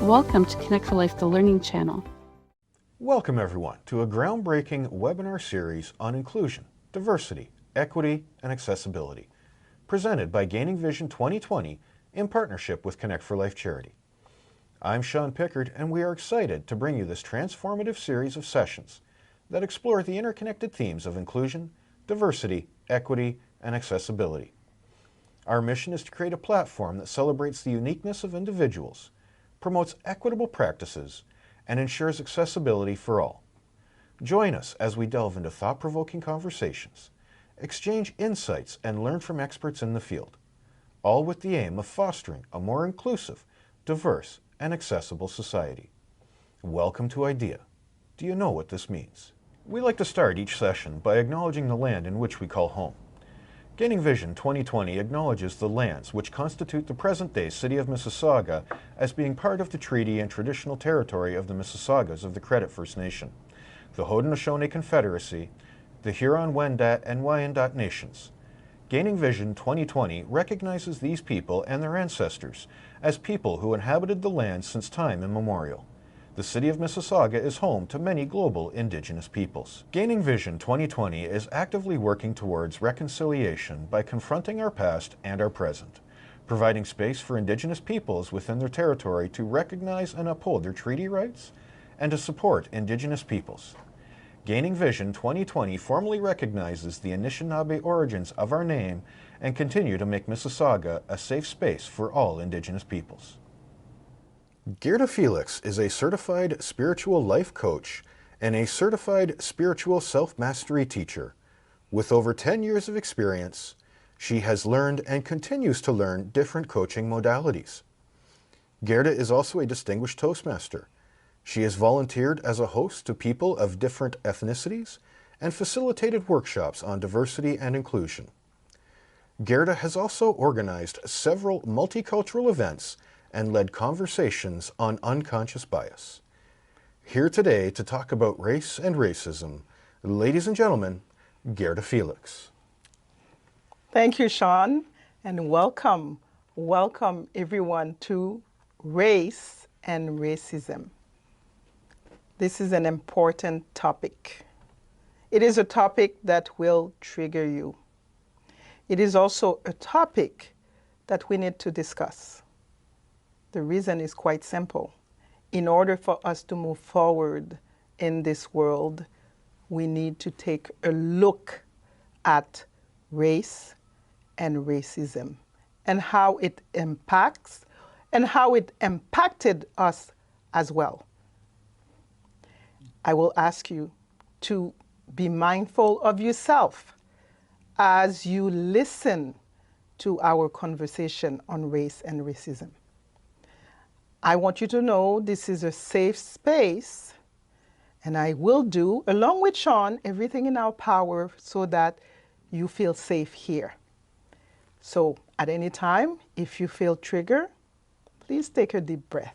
Welcome to Connect4Life the Learning Channel. Welcome everyone to a groundbreaking webinar series on inclusion, diversity, equity, and accessibility, presented by Gaining Vision 2020 in partnership with Connect4Life Charity. I'm Sean Pickard, and we are excited to bring you this transformative series of sessions that explore the interconnected themes of inclusion, diversity, equity, and accessibility. Our mission is to create a platform that celebrates the uniqueness of individuals, promotes equitable practices, and ensures accessibility for all. Join us as we delve into thought-provoking conversations, exchange insights, and learn from experts in the field, all with the aim of fostering a more inclusive, diverse, and accessible society. Welcome to IDEA. Do you know what this means? We like to start each session by acknowledging the land in which we call home. Gaining Vision 2020 acknowledges the lands which constitute the present-day City of Mississauga as being part of the treaty and traditional territory of the Mississaugas of the Credit First Nation, the Haudenosaunee Confederacy, the Huron-Wendat and Wyandot Nations. Gaining Vision 2020 recognizes these people and their ancestors as people who inhabited the land since time immemorial. The City of Mississauga is home to many global Indigenous peoples. Gaining Vision 2020 is actively working towards reconciliation by confronting our past and our present, providing space for Indigenous peoples within their territory to recognize and uphold their treaty rights, and to support Indigenous peoples. Gaining Vision 2020 formally recognizes the Anishinaabe origins of our name and continue to make Mississauga a safe space for all Indigenous peoples. Gerda Felix is a certified spiritual life coach and a certified spiritual self-mastery teacher. With over 10 years of experience, she has learned and continues to learn different coaching modalities. Gerda is also a distinguished Toastmaster. She has volunteered as a host to people of different ethnicities and facilitated workshops on diversity and inclusion. Gerda has also organized several multicultural events and led conversations on unconscious bias. Here today to talk about race and racism, ladies and gentlemen, Gerda Felix. Thank you, Sean, and welcome everyone to Race and Racism. This is an important topic. It is a topic that will trigger you. It is also a topic that we need to discuss. The reason is quite simple. In order for us to move forward in this world, we need to take a look at race and racism and how it impacts and how it impacted us as well. I will ask you to be mindful of yourself as you listen to our conversation on race and racism. I want you to know this is a safe space, and I will do, along with Sean, everything in our power so that you feel safe here. So at any time, if you feel triggered, please take a deep breath.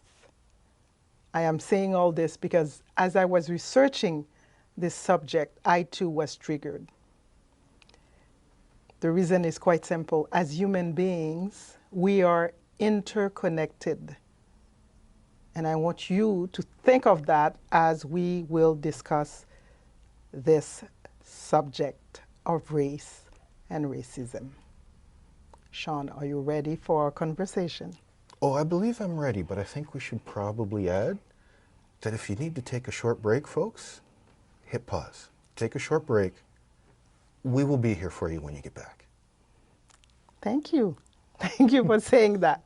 I am saying all this because as I was researching this subject, I too was triggered. The reason is quite simple. As human beings, we are interconnected. And I want you to think of that as we will discuss this subject of race and racism. Sean, are you ready for our conversation? Oh, I believe I'm ready, but I think we should probably add that if you need to take a short break, folks, hit pause. Take a short break. We will be here for you when you get back. Thank you. Thank you for saying that.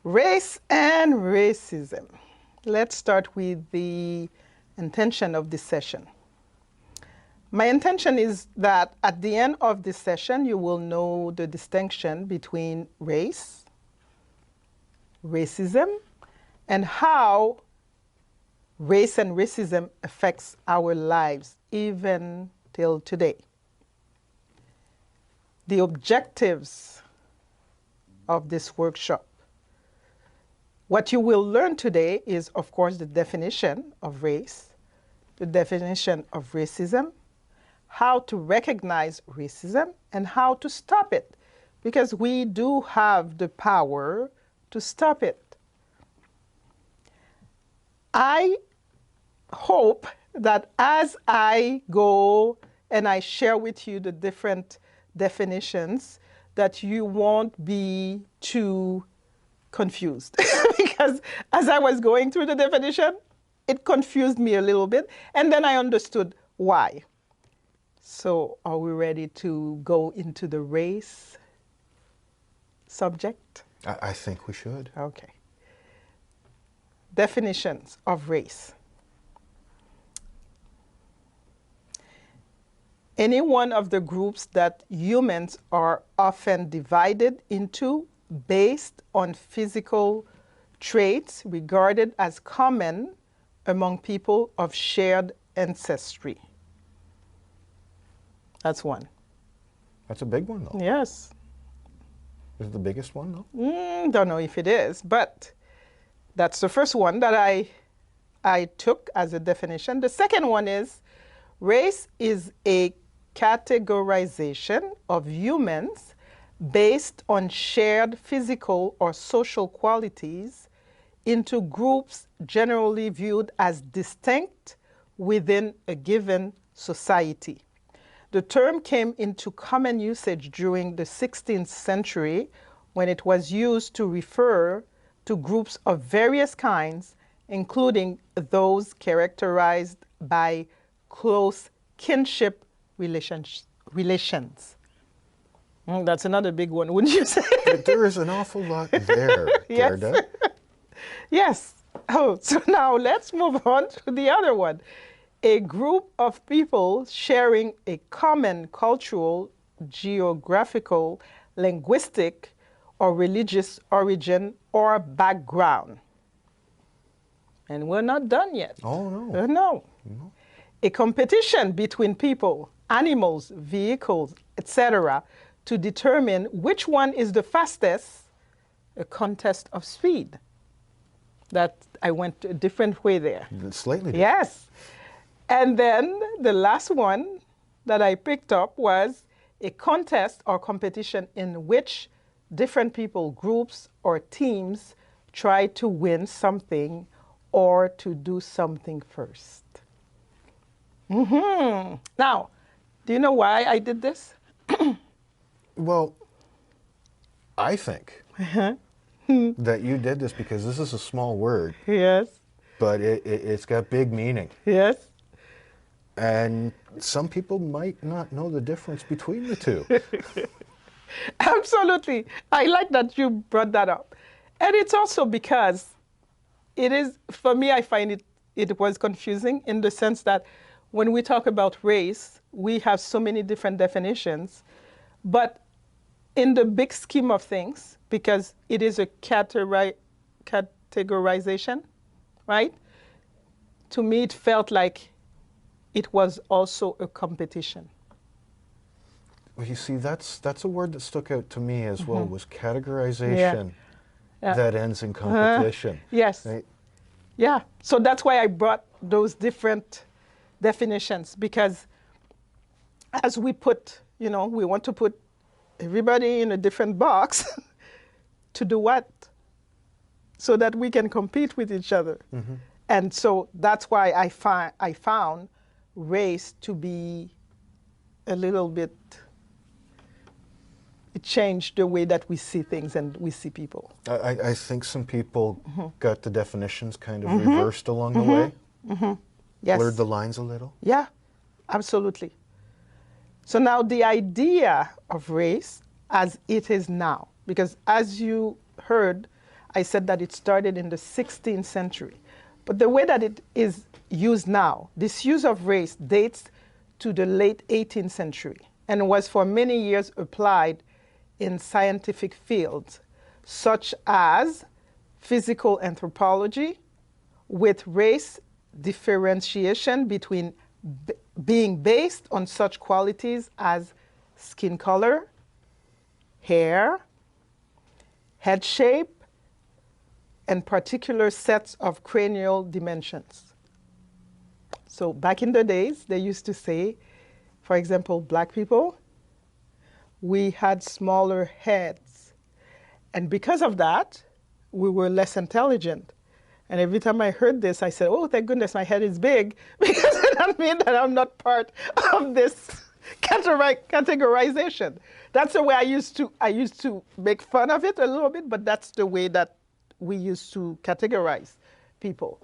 Race and racism. Let's start with the intention of this session. My intention is that at the end of this session, you will know the distinction between race, racism, and how race and racism affects our lives even till today. The objectives of this workshop. What you will learn today is, of course, the definition of race, the definition of racism, how to recognize racism, and how to stop it, because we do have the power to stop it. I hope that as I go and I share with you the different definitions, that you won't be too confused. Because as I was going through the definition, it confused me a little bit, and then I understood why. So are we ready to go into the race subject? I think we should. Okay. Definitions of race. Any one of the groups that humans are often divided into based on physical traits regarded as common among people of shared ancestry. That's one. That's a big one, though. Yes. Is it the biggest one, though? Don't know if it is, but that's the first one that I took as a definition. The second one is race is a categorization of humans based on shared physical or social qualities into groups generally viewed as distinct within a given society. The term came into common usage during the 16th century when it was used to refer to groups of various kinds, including those characterized by close kinship relations. That's another big one, wouldn't you say? But there is an awful lot there, Yes. Gerda. Yes. Oh, so now let's move on to the other one. A group of people sharing a common cultural, geographical, linguistic, or religious origin or background. And we're not done yet. Oh, no. No. A competition between people, animals, vehicles, etc., to determine which one is the fastest, a contest of speed. That I went a different way there. Slightly different. Yes. And then the last one that I picked up was a contest or competition in which different people, groups, or teams try to win something or to do something first. Now, do you know why I did this? Well, I think that you did this because this is a small word, Yes. but it's got big meaning. Yes. And some people might not know the difference between the two. Absolutely. I like that you brought that up. And it's also because it is, for me, I find it was confusing in the sense that when we talk about race, we have so many different definitions. But in the big scheme of things, because it is a categorization, right? To me, it felt like it was also a competition. Well, you see, that's a word that stuck out to me as well, was categorization that ends in competition. Yes. Right? Yeah. So that's why I brought those different definitions, because as we put, we want to put everybody in a different box to do what? So that we can compete with each other. And so that's why I found race to be a little bit, it changed the way that we see things and we see people. I think some people got the definitions kind of reversed along the way. Yes. Blurred the lines a little. Yeah, absolutely. So now the idea of race as it is now, because as you heard, I said that it started in the 16th century. But the way that it is used now, this use of race dates to the late 18th century and was for many years applied in scientific fields such as physical anthropology, with race differentiation between being based on such qualities as skin color, hair, head shape, and particular sets of cranial dimensions. So back in the days, they used to say, for example, black people, we had smaller heads. And because of that, we were less intelligent. And every time I heard this, I said, oh, thank goodness my head is big, because it doesn't mean that I'm not part of this categorization. That's the way I used to make fun of it a little bit, but that's the way that we used to categorize people.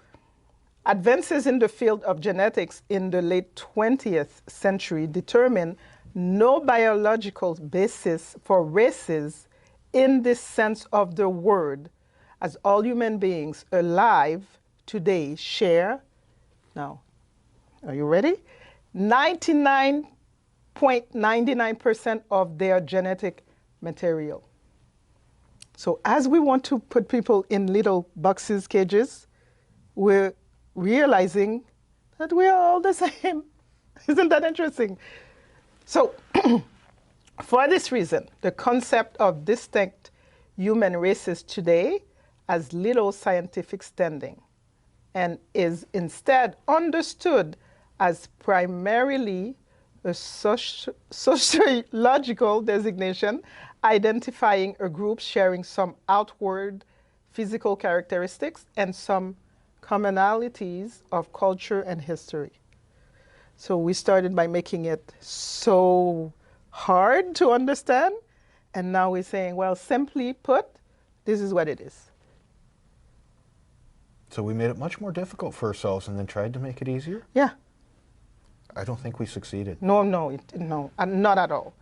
Advances in the field of genetics in the late 20th century determined no biological basis for races in this sense of the word, as all human beings alive today share, now, are you ready? 99.99% of their genetic material. So as we want to put people in little boxes, cages, we're realizing that we are all the same. Isn't that interesting? So for this reason, the concept of distinct human races today has little scientific standing and is instead understood as primarily a sociological designation identifying a group sharing some outward physical characteristics and some commonalities of culture and history. So we started by making it so hard to understand, and now we're saying, well, simply put, this is what it is. So we made it much more difficult for ourselves and then tried to make it easier? Yeah. I don't think we succeeded. No, not at all.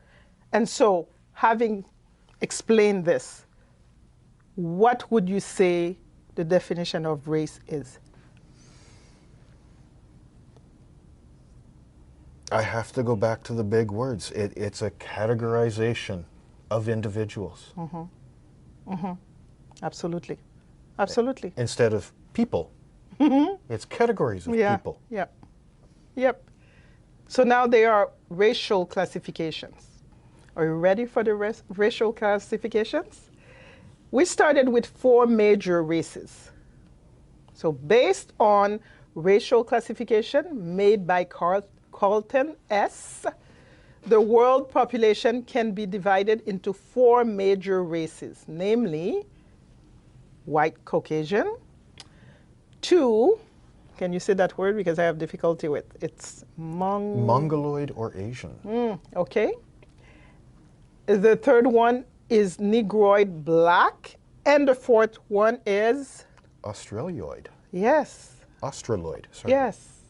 And so, having explained this, what would you say the definition of race is? I have to go back to the big words. It's a categorization of individuals. Absolutely. Absolutely. Instead of people, it's categories of people. Yeah. Yep. So now there are racial classifications. Are you ready for the racial classifications? We started with 4 major races. So based on racial classification made by Carlton S., the world population can be divided into 4 major races, namely white Caucasian, 2, can you say that word because I have difficulty with it's Mongoloid or Asian. Okay. The third one is Negroid black, and the 4th one is Australoid. Yes. Australoid, sorry. Yes.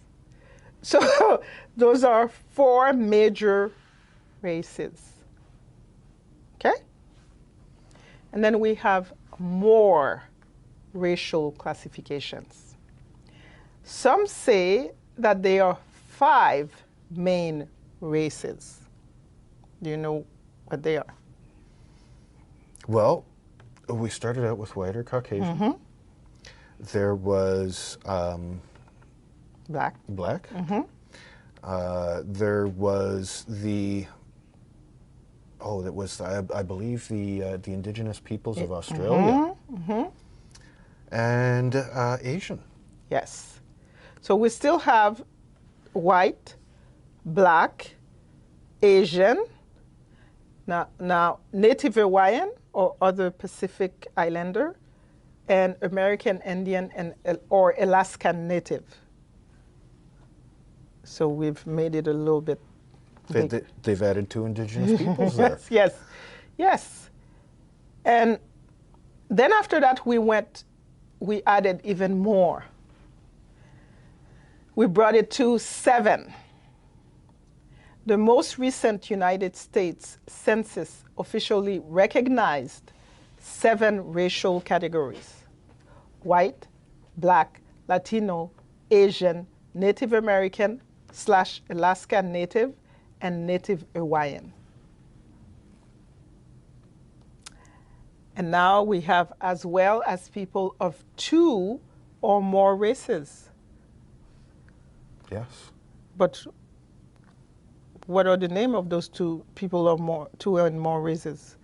So those are 4 major races. Okay? And then we have more racial classifications. Some say that there are 5 main races. Do you know what they are? Well, we started out with white or Caucasian. There was Black. black. There was the that was I believe the indigenous peoples of Australia, and Asian. Yes. So we still have white, black, Asian, now Native Hawaiian or other Pacific Islander, and American Indian or Alaskan Native. So we've made it a little bit big. They've added 2 indigenous peoples there. Yes. And then after that we added even more. We brought it to 7. The most recent United States Census officially recognized 7 racial categories: white, black, Latino, Asian, Native American / Alaskan Native, and Native Hawaiian. And now we have as well as people of 2 or more races. Yes. But what are the name of those 2 people of 2 and more races?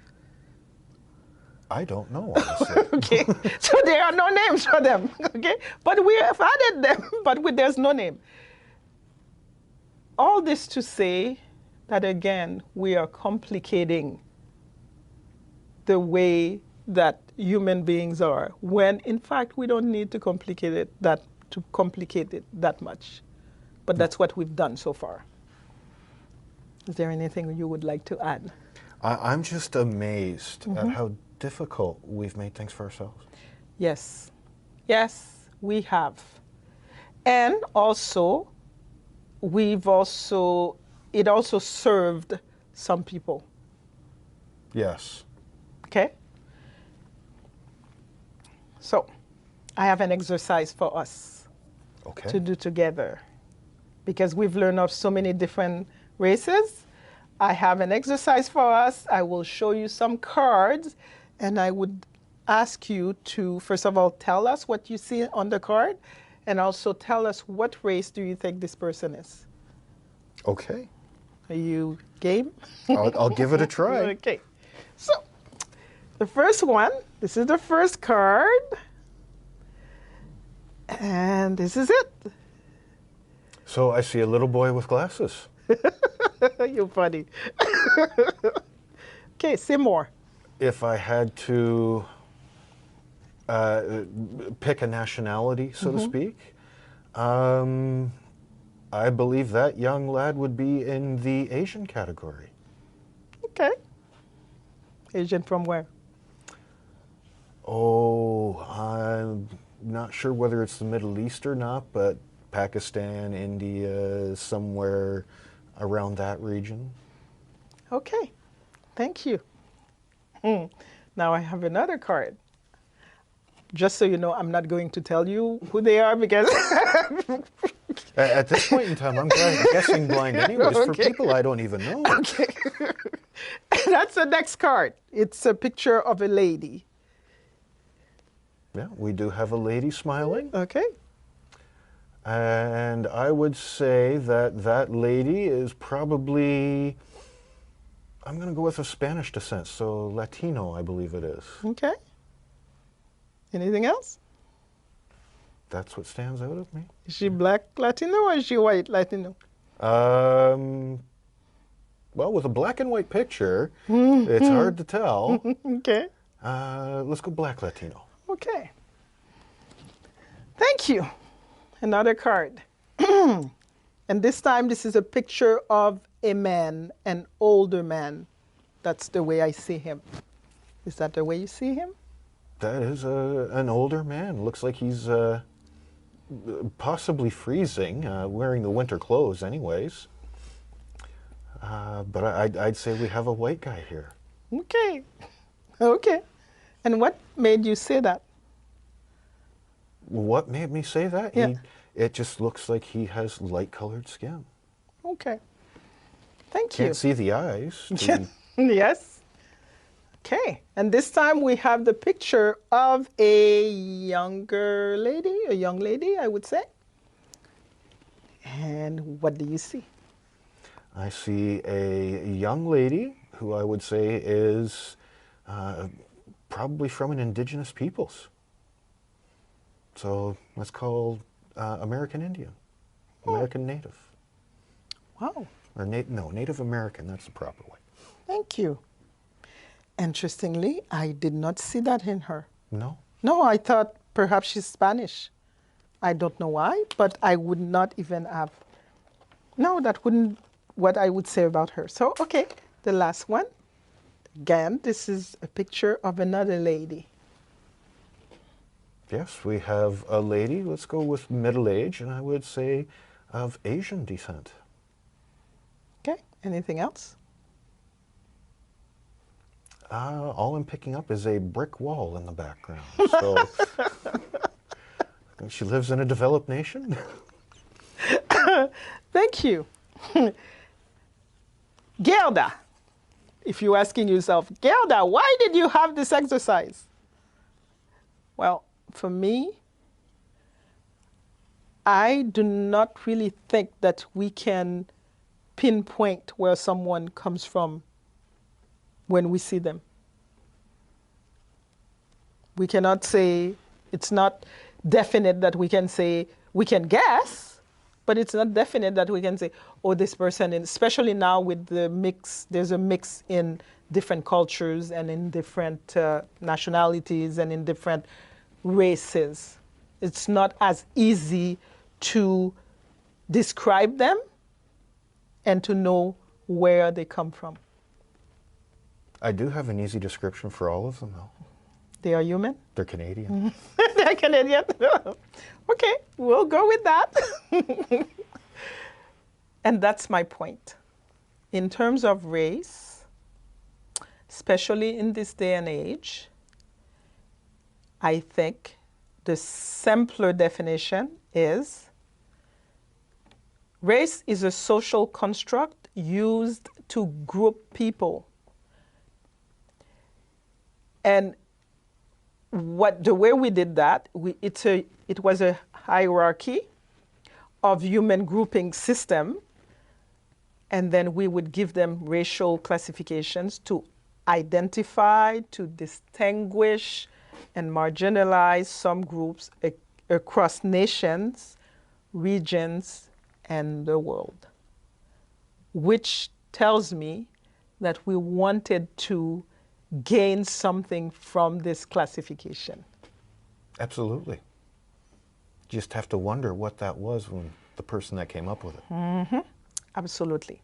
I don't know, honestly. Okay, so there are no names for them, okay? But we have added them, but there's no name. All this to say that, again, we are complicating the way that human beings are, when in fact we don't need to complicate it that much. But that's what we've done so far. Is there anything you would like to add? I'm just amazed at how difficult we've made things for ourselves. Yes. Yes, we have. And also, it also served some people. Yes. Okay? So, I have an exercise for us to do together. Because we've learned of so many different races, I have an exercise for us. I will show you some cards, and I would ask you to, first of all, tell us what you see on the card, and also tell us what race do you think this person is. Okay. Are you game? I'll give it a try. Okay. So, the first one, this is the first card. And this is it. So I see a little boy with glasses. You're funny. Okay, say more. If I had to pick a nationality, so to speak, I believe that young lad would be in the Asian category. Okay. Asian from where? Oh, I'm not sure whether it's the Middle East or not, but Pakistan, India, somewhere around that region. Okay, thank you. Now I have another card. Just so you know, I'm not going to tell you who they are because... At this point in time, I'm guessing blind anyways for people I don't even know. Okay. That's the next card. It's a picture of a lady. Yeah, we do have a lady smiling. Okay. And I would say that that lady is probably, I'm going to go with a Spanish descent, so Latino, I believe it is. Okay. Anything else? That's what stands out of me. Is she black Latino or is she white Latino? Well, with a black and white picture, it's hard to tell. Okay. Let's go black Latino. Okay. Thank you. Another card. And this time, this is a picture of a man, an older man. That's the way I see him. Is that the way you see him? That is an older man. Looks like he's possibly freezing, wearing the winter clothes anyways. But I'd say we have a white guy here. Okay. Okay. And what made you say that? What made me say that? Yeah. It just looks like he has light-colored skin. Okay. Thank you. Can't see the eyes. Yes. Okay. And this time we have the picture of a younger lady, a young lady, I would say. And what do you see? I see a young lady who I would say is probably from an indigenous peoples. So let's call American Indian, American Native. Wow. Or Native American, that's the proper way. Thank you. Interestingly, I did not see that in her. No? No, I thought perhaps she's Spanish. I don't know why, but I would not even have. No, that wouldn't what I would say about her. So, okay, the last one. Again, this is a picture of another lady. Yes, we have a lady, let's go with middle age, and I would say of Asian descent. Okay, anything else? All I'm picking up is a brick wall in the background. So she lives in a developed nation. Thank you. Gerda, if you're asking yourself, Gerda, why did you have this exercise? Well, for me, I do not really think that we can pinpoint where someone comes from when we see them. We cannot say, it's not definite that we can say, we can guess, but it's not definite that we can say, oh, this person, and especially now with the mix, there's a mix in different cultures and in different nationalities and in different races. It's not as easy to describe them and to know where they come from. I do have an easy description for all of them, though. They are human? They're Canadian. They're Canadian? Okay, we'll go with that. And that's my point. In terms of race, especially in this day and age, I think the simpler definition is race is a social construct used to group people. And the way we did that, it was a hierarchy of human grouping system, and then we would give them racial classifications to identify, to distinguish, and marginalize some groups across nations, regions, and the world, which tells me that we wanted to gain something from this classification. Absolutely. Just have to wonder what that was when the person that came up with it. Mm-hmm. Absolutely.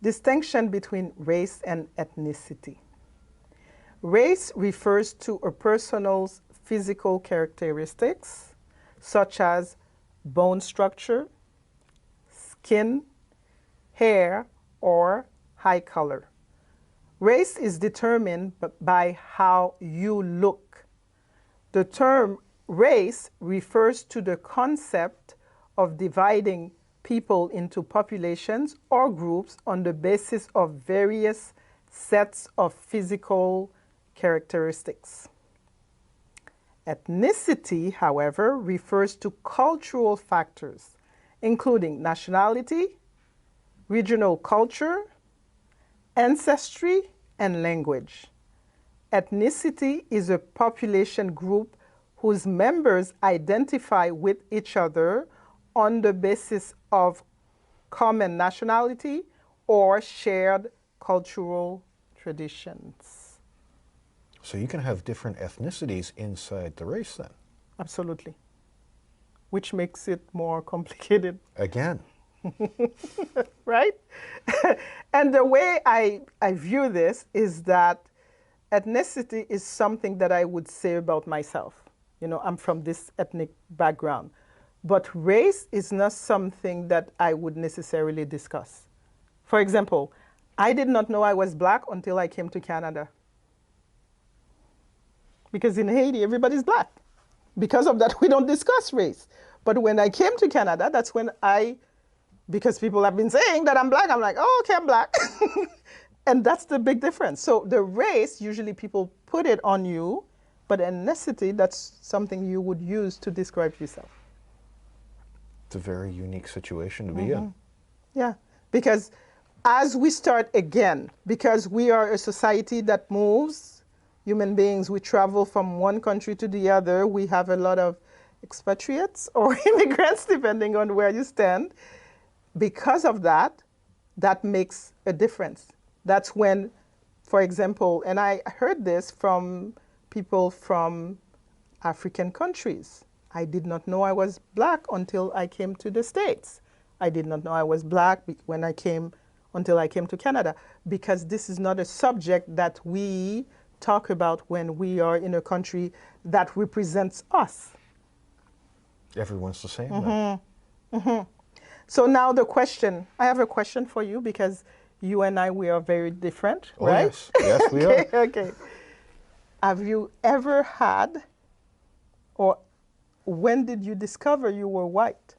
Distinction between race and ethnicity. Race refers to a person's physical characteristics, such as bone structure, skin, hair, or eye color. Race is determined by how you look. The term race refers to the concept of dividing people into populations or groups on the basis of various sets of physical characteristics. Ethnicity, however, refers to cultural factors, including nationality, regional culture, ancestry, and language. Ethnicity is a population group whose members identify with each other on the basis of common nationality or shared cultural traditions. So you can have different ethnicities inside the race then? Absolutely. Which makes it more complicated. Again. Right? And the way I view this is that ethnicity is something that I would say about myself. You know, I'm from this ethnic background. But race is not something that I would necessarily discuss. For example, I did not know I was black until I came to Canada. Because in Haiti, everybody's black. Because of that, we don't discuss race. But when I came to Canada, that's when because people have been saying that I'm black, I'm like, oh, okay, I'm black. And that's the big difference. So the race, usually people put it on you, but ethnicity, that's something you would use to describe yourself. It's a very unique situation to be in. Yeah, because as we start again, because we are a society that moves, human beings, we travel from one country to the other, we have a lot of expatriates or immigrants, depending on where you stand. Because of that, that makes a difference. That's when, for example, and I heard this from people from African countries. I did not know I was black until I came to the States. I did not know I was black until I came to Canada, because this is not a subject that we talk about when we are in a country that represents us. Everyone's the same then. So now the question, I have a question for you, because you and I, we are very different, Oh, right? yes. Yes, we are. Okay. Have you ever had, or when did you discover you were white?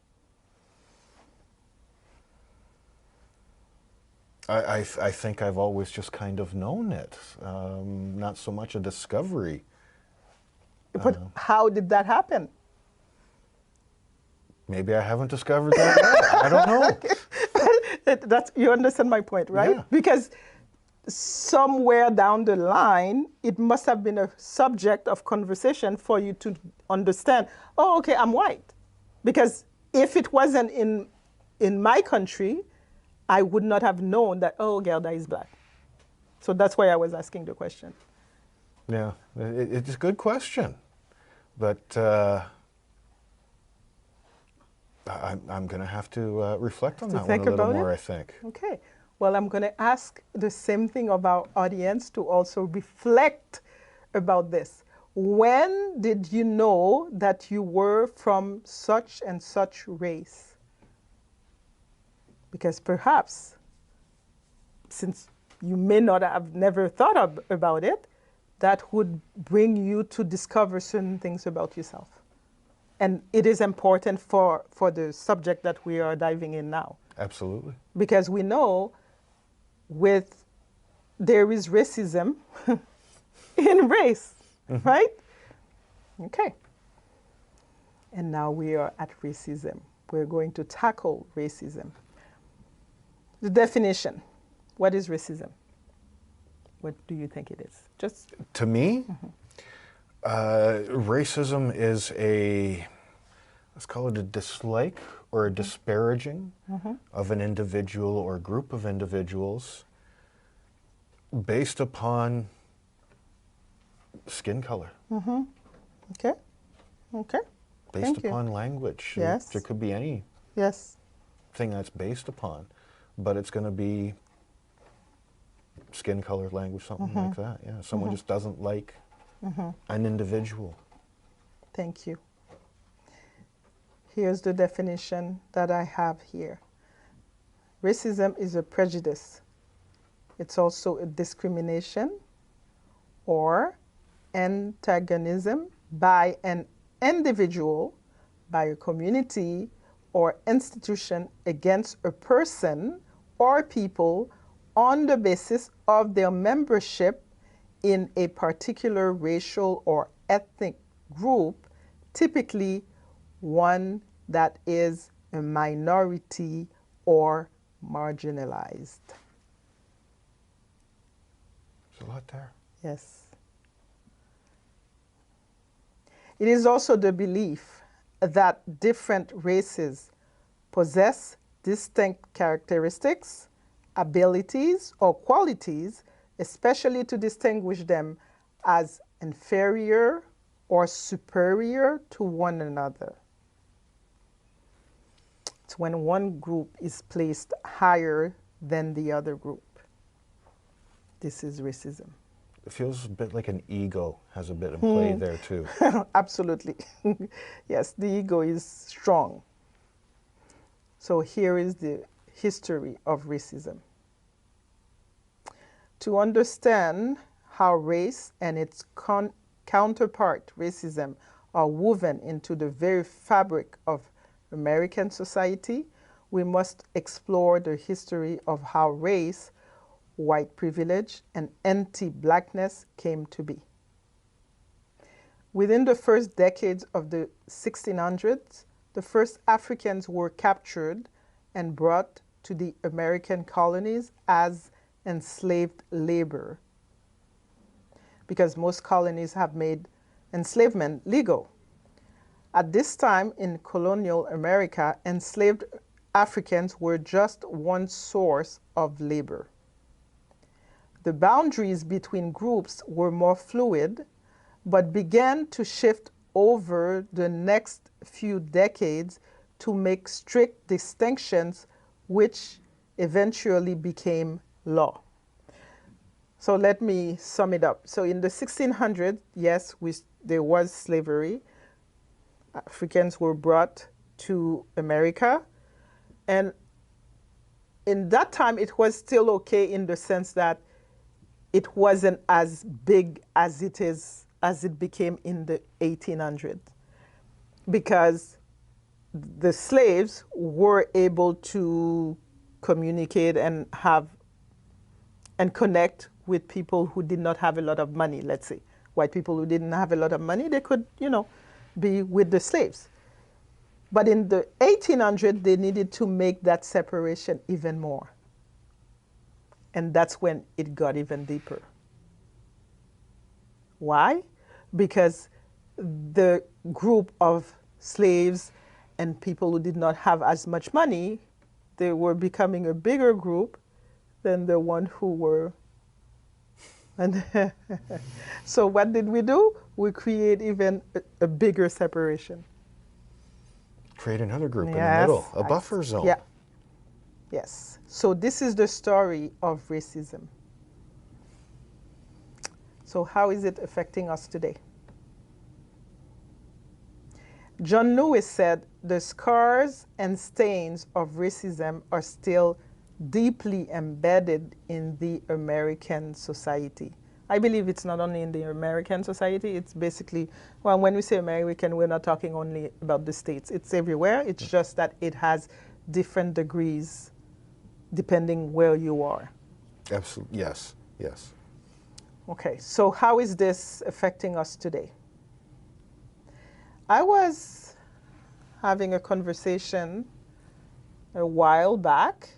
I think I've always just kind of known it. Not so much a discovery. But how did that happen? Maybe I haven't discovered that yet. I don't know. You understand my point, right? Yeah. Because somewhere down the line, it must have been a subject of conversation for you to understand, oh, okay, I'm white. Because if it wasn't in my country, I would not have known that, oh, Gelda is black. So that's why I was asking the question. Yeah, it's a good question, but I'm going to have to reflect on that one a little more, I think. Okay. Well, I'm going to ask the same thing of our audience to also reflect about this. When did you know that you were from such and such race? Because perhaps, since you may not have never thought about it, that would bring you to discover certain things about yourself. And it is important for the subject that we are diving in now. Absolutely. Because we know there is racism in race, right? Okay. And now we are at racism. We're going to tackle racism. The definition. What is racism? What do you think it is? Just to me, racism is let's call it a dislike or a disparaging of an individual or group of individuals based upon skin color. Okay. Okay. Based upon language. Yes. There could be any thing that's based upon, but it's going to be skin color, language, something like that. Yeah. Someone just doesn't like an individual. Thank you. Here's the definition that I have here. Racism is a prejudice. It's also a discrimination or antagonism by an individual, by a community, or institution against a person or people on the basis of their membership in a particular racial or ethnic group, typically one that is a minority or marginalized. There's a lot there. Yes. It is also the belief that different races possess distinct characteristics, abilities, or qualities, especially to distinguish them as inferior or superior to one another. It's when one group is placed higher than the other group. This is racism. It feels a bit like an ego has a bit in play there too. Absolutely. Yes, the ego is strong. So here is the history of racism. To understand how race and its counterpart, racism, are woven into the very fabric of American society, we must explore the history of how race, white privilege, and anti-blackness came to be. Within the first decades of the 1600s, the first Africans were captured and brought to the American colonies as enslaved labor, because most colonies have made enslavement legal. At this time in colonial America, enslaved Africans were just one source of labor. The boundaries between groups were more fluid, but began to shift over the next few decades to make strict distinctions, which eventually became law. So let me sum it up. So in the 1600s, yes, there was slavery. Africans were brought to America. And in that time, it was still okay in the sense that it wasn't as big as it became in the 1800s, because the slaves were able to communicate and connect with people who did not have a lot of money. Let's say white people who didn't have a lot of money, they could, be with the slaves. But in the 1800s, they needed to make that separation even more. And that's when it got even deeper. Why? Because the group of slaves and people who did not have as much money, they were becoming a bigger group than the one who were And so what did we do? We create even a bigger separation. Create another group in the Yes. middle, a buffer zone. Yeah. Yes. So this is the story of racism. So how is it affecting us today? John Lewis said, the scars and stains of racism are still deeply embedded in the American society. I believe it's not only in the American society, it's basically, well, when we say American, we're not talking only about the States. It's everywhere. It's just that it has different degrees depending where you are. Absolutely. Yes. Yes. Okay, so how is this affecting us today? I was having a conversation a while back,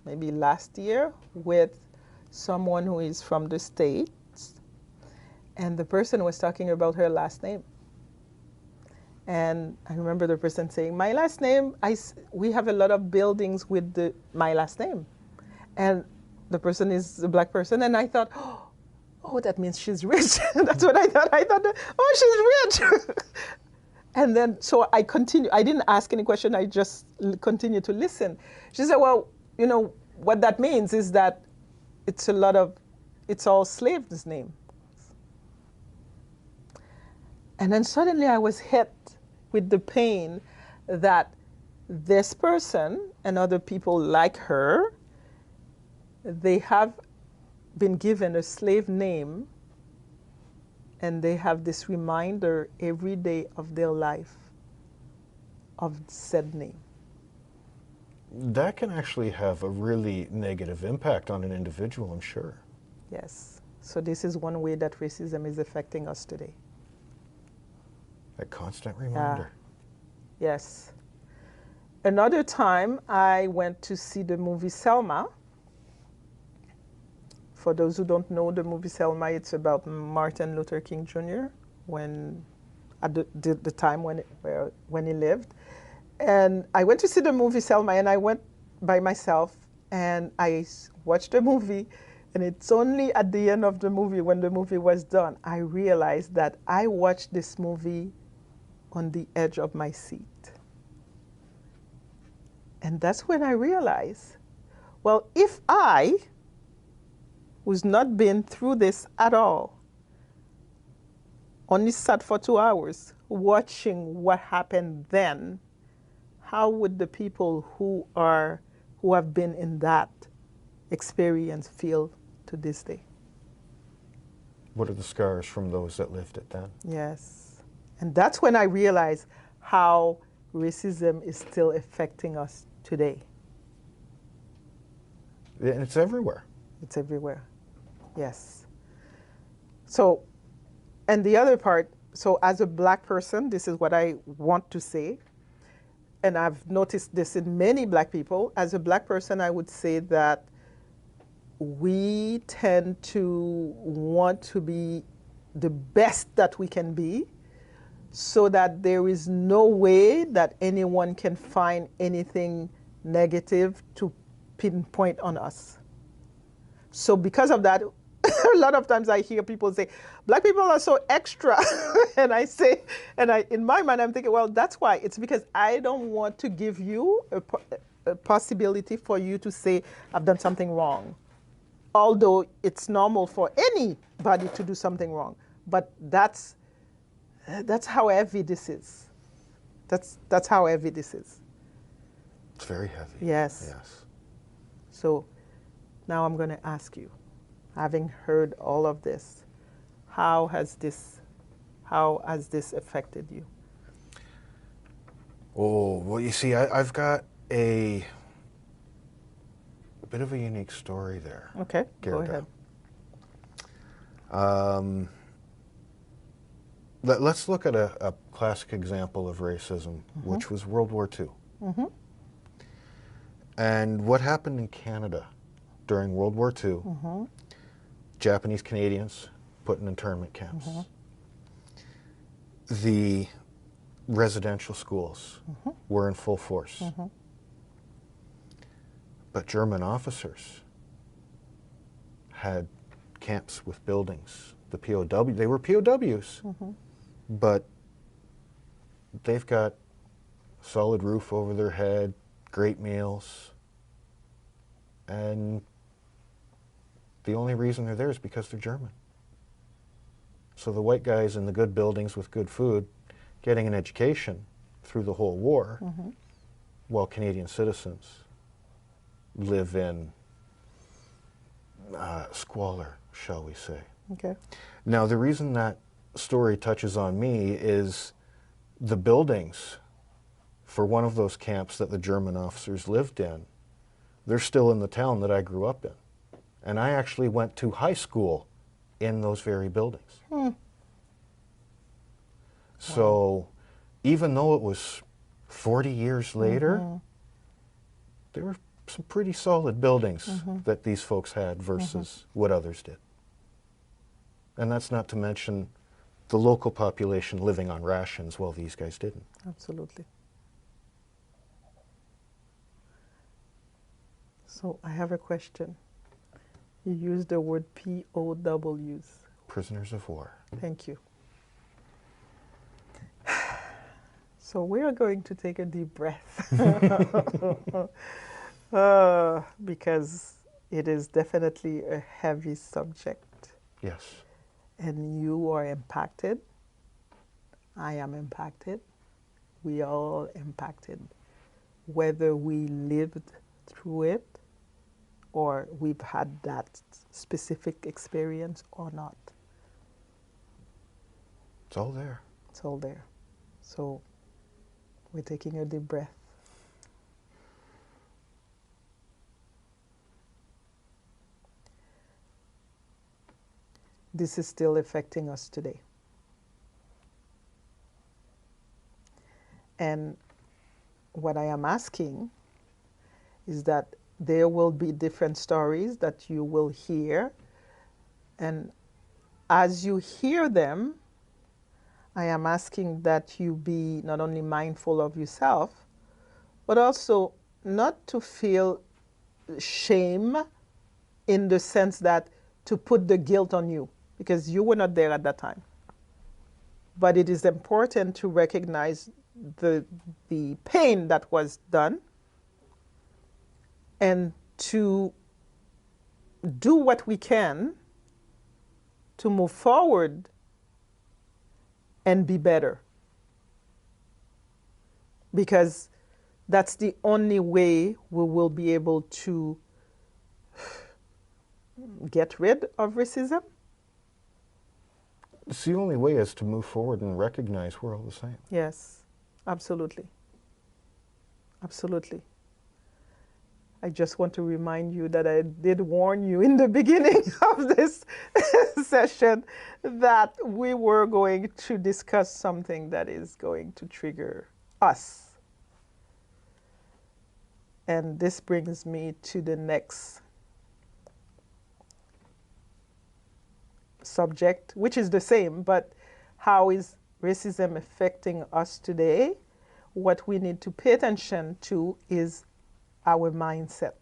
maybe last year, with someone who is from the States, and the person was talking about her last name. And I remember the person saying, my last name, we have a lot of buildings with my last name. And the person is a black person, and I thought, oh, that means she's rich. That's what I thought. I thought, oh, she's rich. And then, so I continued. I didn't ask any question. I just continued to listen. She said, well, you know, what that means is that it's all slaves' names. And then suddenly I was hit with the pain that this person and other people like her, they have been given a slave name, and they have this reminder every day of their life of said name. That can actually have a really negative impact on an individual, I'm sure. Yes. So this is one way that racism is affecting us today. A constant reminder. Yes. Another time, I went to see the movie Selma. For those who don't know the movie Selma, it's about Martin Luther King Jr. At the time when he lived. And I went to see the movie Selma, and I went by myself, and I watched the movie. And it's only at the end of the movie, when the movie was done, I realized that I watched this movie on the edge of my seat. And that's when I realized, well, if I, who's not been through this at all, only sat for 2 hours watching what happened then, how would the people who have been in that experience feel to this day? What are the scars from those that lived it then? Yes. And that's when I realized how racism is still affecting us today. And it's everywhere. It's everywhere. Yes. So, and the other part, so as a black person, this is what I want to say, and I've noticed this in many black people. As a black person, I would say that we tend to want to be the best that we can be, so that there is no way that anyone can find anything negative to pinpoint on us. So because of that, a lot of times I hear people say, black people are so extra. And I say, in my mind, I'm thinking, well, that's why. It's because I don't want to give you a possibility for you to say, I've done something wrong. Although it's normal for anybody to do something wrong. But that's how heavy this is. That's how heavy this is. It's very heavy. Yes. Yes. So now I'm going to ask you, having heard all of this, how has this affected you? Oh, well, you see, I've got a bit of a unique story there. Okay, Gerda. go ahead. Let's look at a classic example of racism, which was World War II. And what happened in Canada during World War II, Japanese Canadians put in internment camps. The residential schools were in full force. But German officers had camps with buildings. The POW, they were POWs, but they've got solid roof over their head, great meals, and the only reason they're there is because they're German. So the white guys in the good buildings with good food, getting an education through the whole war, while Canadian citizens live in squalor, shall we say. Okay. Now, the reason that story touches on me is the buildings for one of those camps that the German officers lived in, they're still in the town that I grew up in. And I actually went to high school in those very buildings. So even though it was 40 years later, there were some pretty solid buildings that these folks had versus what others did. And that's not to mention the local population living on rations while these guys didn't. Absolutely. So I have a question. You used the word POWs. Prisoners of war. Thank you. So we are going to take a deep breath because it is definitely a heavy subject. Yes. And you are impacted. I am impacted. We are all impacted. Whether we lived through it or we've had that specific experience or not. It's all there. It's all there. So we're taking a deep breath. This is still affecting us today. And what I am asking is that there will be different stories that you will hear. And as you hear them, I am asking that you be not only mindful of yourself, but also not to feel shame in the sense that to put the guilt on you, because you were not there at that time. But it is important to recognize the pain that was done and to do what we can to move forward and be better. Because that's the only way we will be able to get rid of racism. It's the only way is to move forward and recognize we're all the same. Yes, absolutely. Absolutely. I just want to remind you that I did warn you in the beginning of this session that we were going to discuss something that is going to trigger us. And this brings me to the next subject, which is the same, but how is racism affecting us today? What we need to pay attention to is our mindset,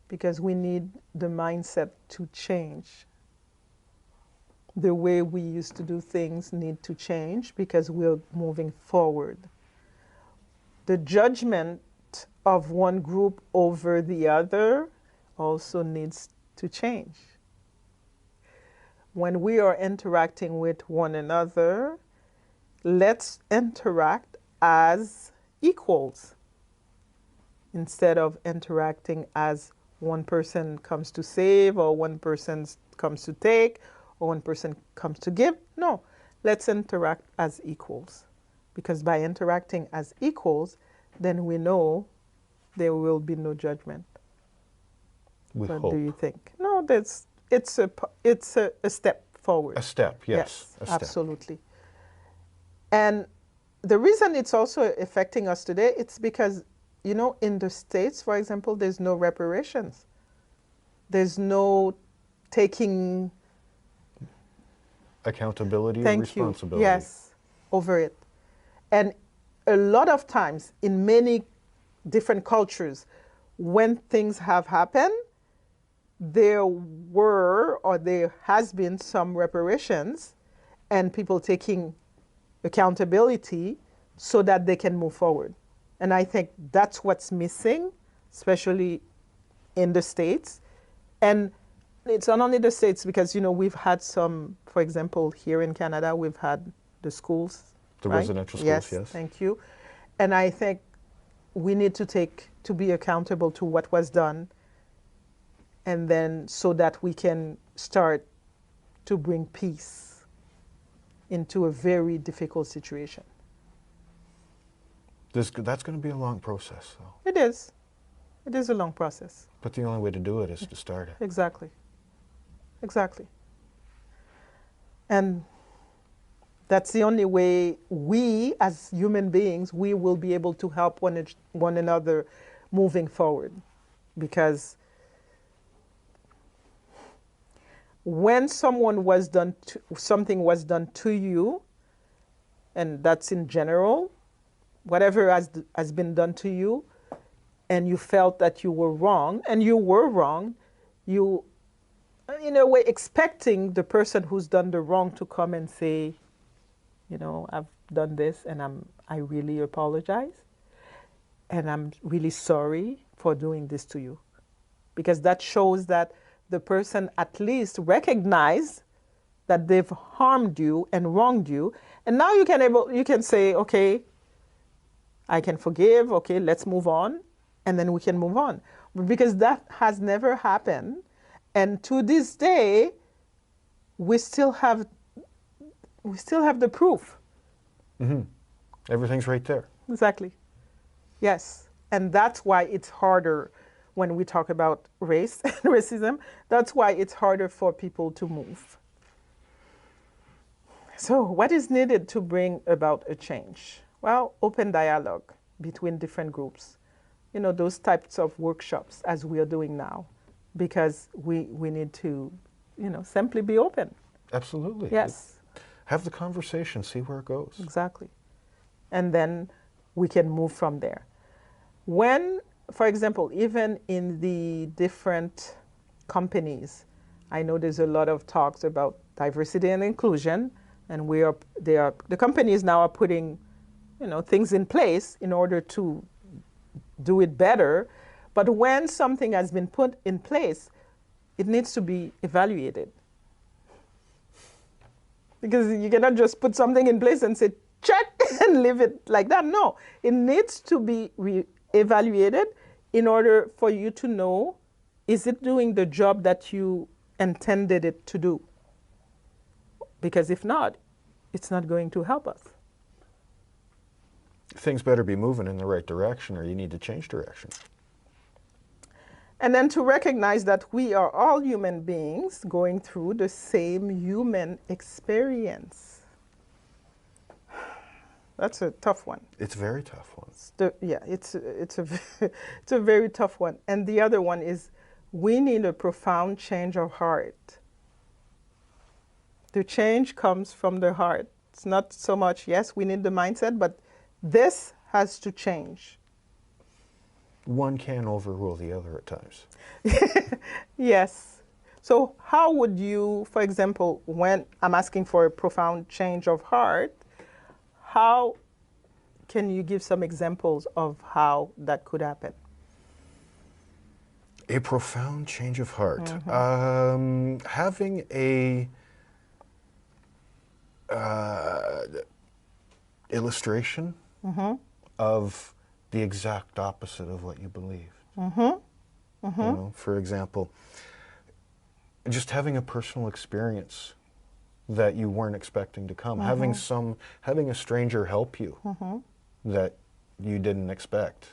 because we need the mindset to change. The way we used to do things need to change because we're moving forward. The judgment of one group over the other also needs to change. When we are interacting with one another, let's interact as equals instead of interacting as one person comes to save or one person comes to take or one person comes to give. No, let's interact as equals, because by interacting as equals, then we know there will be no judgment. We What hope. do you think? No, it's a step forward. A step, yes. A step. Absolutely. And the reason it's also affecting us today, it's because, you know, in the States, for example, there's no reparations. There's no taking Accountability and responsibility. Yes, over it. And a lot of times in many different cultures, when things have happened, there were or there has been some reparations and people taking accountability so that they can move forward. And I think that's what's missing, especially in the States. And it's not only the States because, we've had some, for example, here in Canada, we've had the schools. The right? residential schools, yes. Thank you. And I think we need to be accountable to what was done, and then so that we can start to bring peace into a very difficult situation. That's going to be a long process, though. It is. It is a long process. But the only way to do it is to start it. Exactly. Exactly. And that's the only way we, as human beings, we will be able to help one another moving forward. Because when something was done to you, and that's in general, whatever has been done to you, and you felt that you were wrong, and you were wrong, you, in a way, expecting the person who's done the wrong to come and say, I've done this, and I really apologize, and I'm really sorry for doing this to you. Because that shows that the person at least recognized that they've harmed you and wronged you, and now you can say, okay, I can forgive, okay, let's move on, and then we can move on. Because that has never happened, and to this day, we still have the proof. Mm-hmm. Everything's right there. Exactly. Yes, and that's why it's harder when we talk about race and racism. That's why it's harder for people to move. So what is needed to bring about a change? Well, open dialogue between different groups. Those types of workshops as we are doing now, because we need to, simply be open. Absolutely. Yes. Have the conversation, see where it goes. Exactly. And then we can move from there. When, for example, even in the different companies, I know there's a lot of talks about diversity and inclusion, and the companies now are putting, things in place in order to do it better. But when something has been put in place, it needs to be evaluated. Because you cannot just put something in place and say, check, and leave it like that. No, it needs to be evaluated in order for you to know, is it doing the job that you intended it to do? Because if not, it's not going to help us. Things better be moving in the right direction, or you need to change direction. And then to recognize that we are all human beings going through the same human experience. That's a tough one. It's a very tough one. It's a very tough one. And the other one is, we need a profound change of heart. The change comes from the heart. It's not so much, yes, we need the mindset, but this has to change. One can overrule the other at times. Yes. So how would you, for example, when I'm asking for a profound change of heart, how can you give some examples of how that could happen? A profound change of heart. Mm-hmm. Having a illustration Mm-hmm. of the exact opposite of what you believed. Mm-hmm. Mm-hmm. For example, just having a personal experience that you weren't expecting to come, Mm-hmm. having a stranger help you Mm-hmm. that you didn't expect,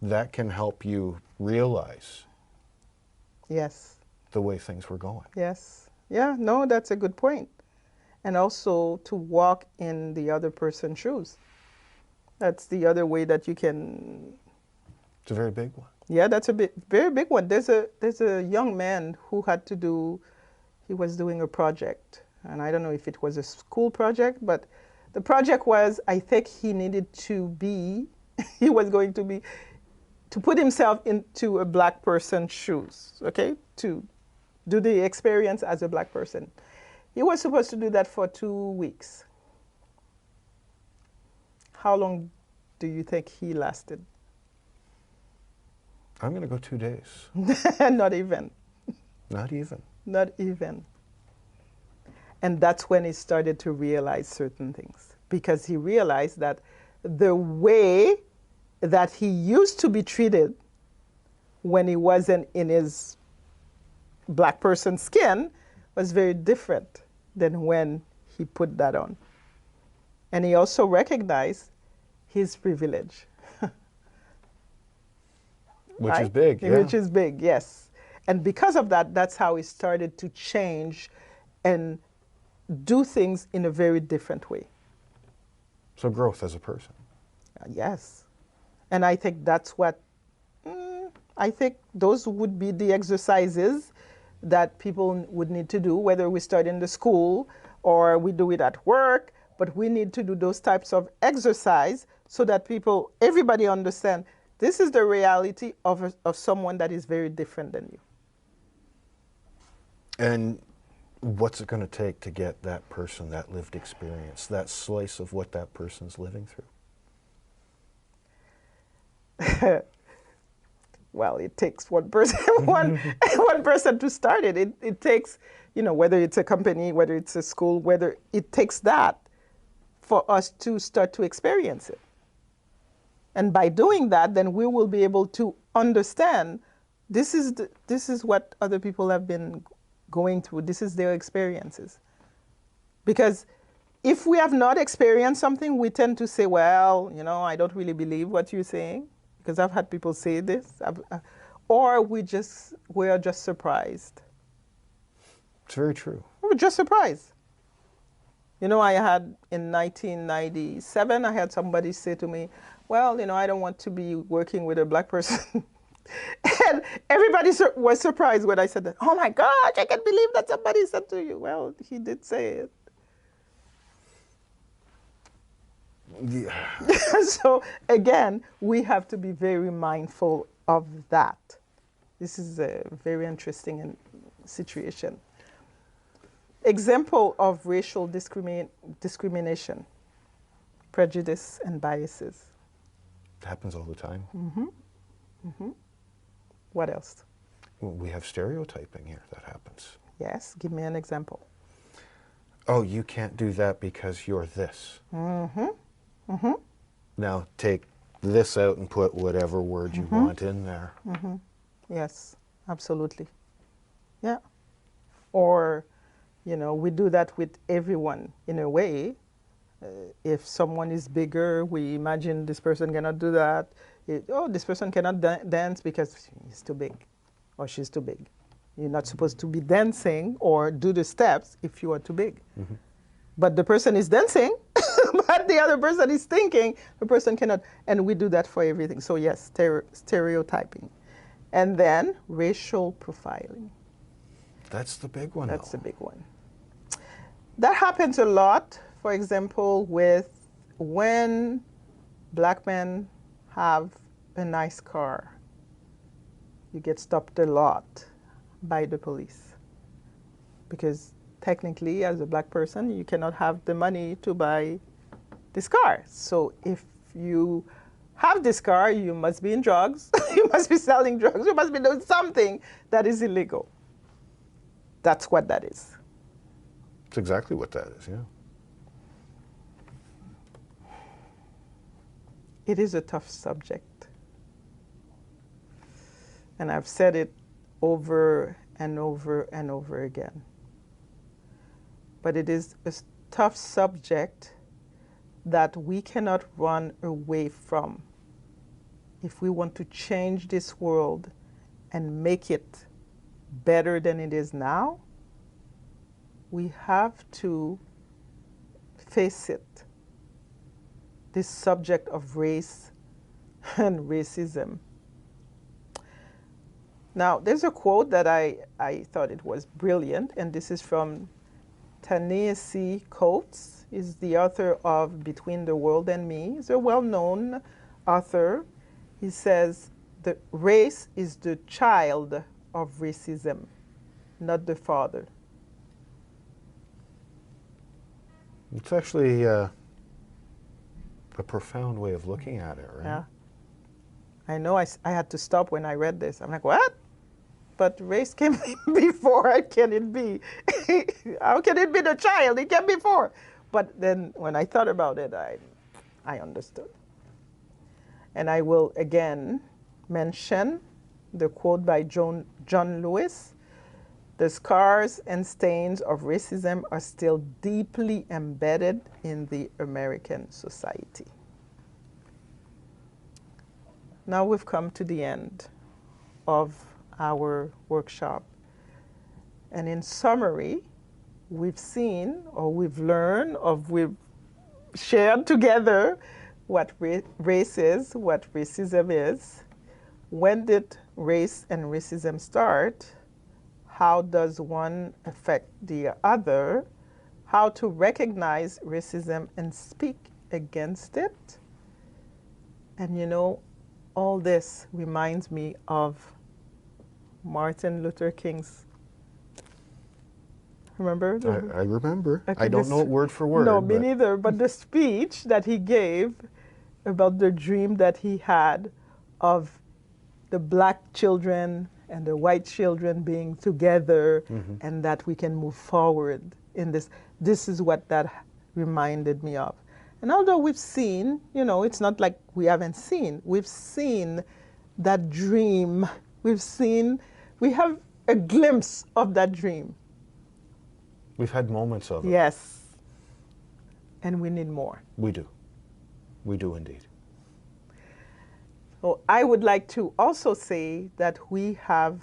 that can help you realize Yes. the way things were going. Yes. Yeah, no, that's a good point. And also to walk in the other person's shoes. That's the other way that you can. It's a very big one. Yeah, that's a very big one. There's a young man who he was doing a project, and I don't know if it was a school project, but the project was, I think he needed to be, he was going to be to put himself into a black person's shoes, okay, to do the experience as a black person. He was supposed to do that for 2 weeks. How long do you think he lasted? I'm going to go 2 days. Not even. Not even. Not even. And that's when he started to realize certain things, because he realized that the way that he used to be treated when he wasn't in his black person skin was very different than when he put that on. And he also recognized his privilege. Which right? is big, yeah. Which is big, yes. And because of that, that's how he started to change and do things in a very different way. So growth as a person. Yes. And I think that's what, I think those would be the exercises that people would need to do, whether we start in the school or we do it at work, but we need to do those types of exercise so that everybody understand this is the reality of someone that is very different than you. And what's it going to take to get that person, that lived experience, that slice of what that person's living through? Well, it takes one person, one person to start it. It takes, whether it's a company, whether it's a school, whether it takes that for us to start to experience it. And by doing that, then we will be able to understand this is what other people have been going through. This is their experiences. Because if we have not experienced something, we tend to say, well, I don't really believe what you're saying, because I've had people say this, or we are just surprised. It's very true. We're just surprised. I had in 1997, I had somebody say to me, well, I don't want to be working with a black person. And everybody was surprised when I said that. Oh my gosh, I can't believe that somebody said to you. Well, he did say it. Yeah. So again, we have to be very mindful of that. This is a very interesting situation. Example of racial discrimination, prejudice, and biases. It happens all the time. Mm-hmm. Mm-hmm. What else? Well, we have stereotyping here that happens. Yes, give me an example. Oh, you can't do that because you're this. Mm-hmm. Mm-hmm. Now take this out and put whatever word you want in there. Mm-hmm. Yes, absolutely. Yeah. Or, we do that with everyone in a way. If someone is bigger, we imagine this person cannot do that. This person cannot dance because he's too big or she's too big. You're not supposed to be dancing or do the steps if you are too big. Mm-hmm. But the person is dancing, but the other person is thinking the person cannot. And we do that for everything. So yes, stereotyping. And then racial profiling. That's the big one. That's the big one. That happens a lot, for example, with when black men have a nice car. You get stopped a lot by the police. Because technically, as a black person, you cannot have the money to buy this car. So if you have this car, you must be in drugs, you must be selling drugs, you must be doing something that is illegal. That's what that is. It's exactly what that is, yeah. It is a tough subject. And I've said it over and over and over again. But it is a tough subject that we cannot run away from if we want to change this world and make it better than it is now. We have to face it, this subject of race and racism. Now, there's a quote that I thought it was brilliant, and this is from Ta-Nehisi Coates. He's the author of Between the World and Me. He's a well-known author. He says, the race is the child of racism, not the father. It's actually a profound way of looking at it, right? Yeah. I know I had to stop when I read this. I'm like, what? But race came before. How can it be? How can it be the child? It came before. But then when I thought about it, I understood. And I will again mention the quote by John Lewis: "The scars and stains of racism are still deeply embedded in the American society." Now we've come to the end of our workshop. And in summary, we've seen, or we've learned, or we've shared together what race is, what racism is. When did race and racism start? How does one affect the other? How to recognize racism and speak against it? And you know, all this reminds me of Martin Luther King's, remember? I remember. I don't know it word for word. No, me neither, but the speech that he gave about the dream that he had of the black children and the white children being together, and that we can move forward in this. This is what that reminded me of. And although we've seen, you know, it's not like we haven't seen. We've seen that dream. We have a glimpse of that dream. We've had moments of it. Yes. And we need more. We do. We do indeed. So I would like to also say that we have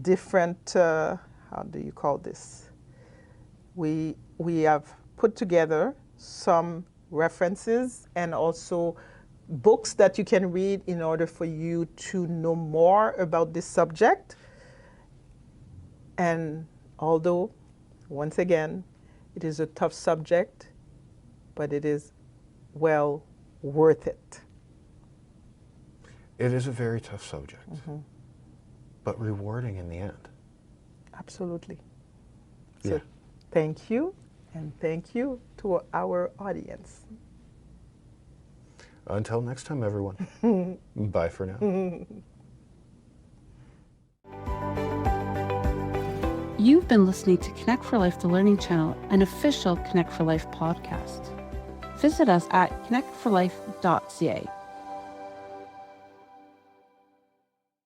different, how do you call this? We have put together some references and also books that you can read in order for you to know more about this subject. And although, once again, it is a tough subject, but it is well worth it. It is a very tough subject, but rewarding in the end. Absolutely. Yeah. So thank you, and thank you to our audience. Until next time, everyone. Bye for now. You've been listening to Connect4Life, the Learning Channel, an official Connect4Life podcast. Visit us at connect4life.ca.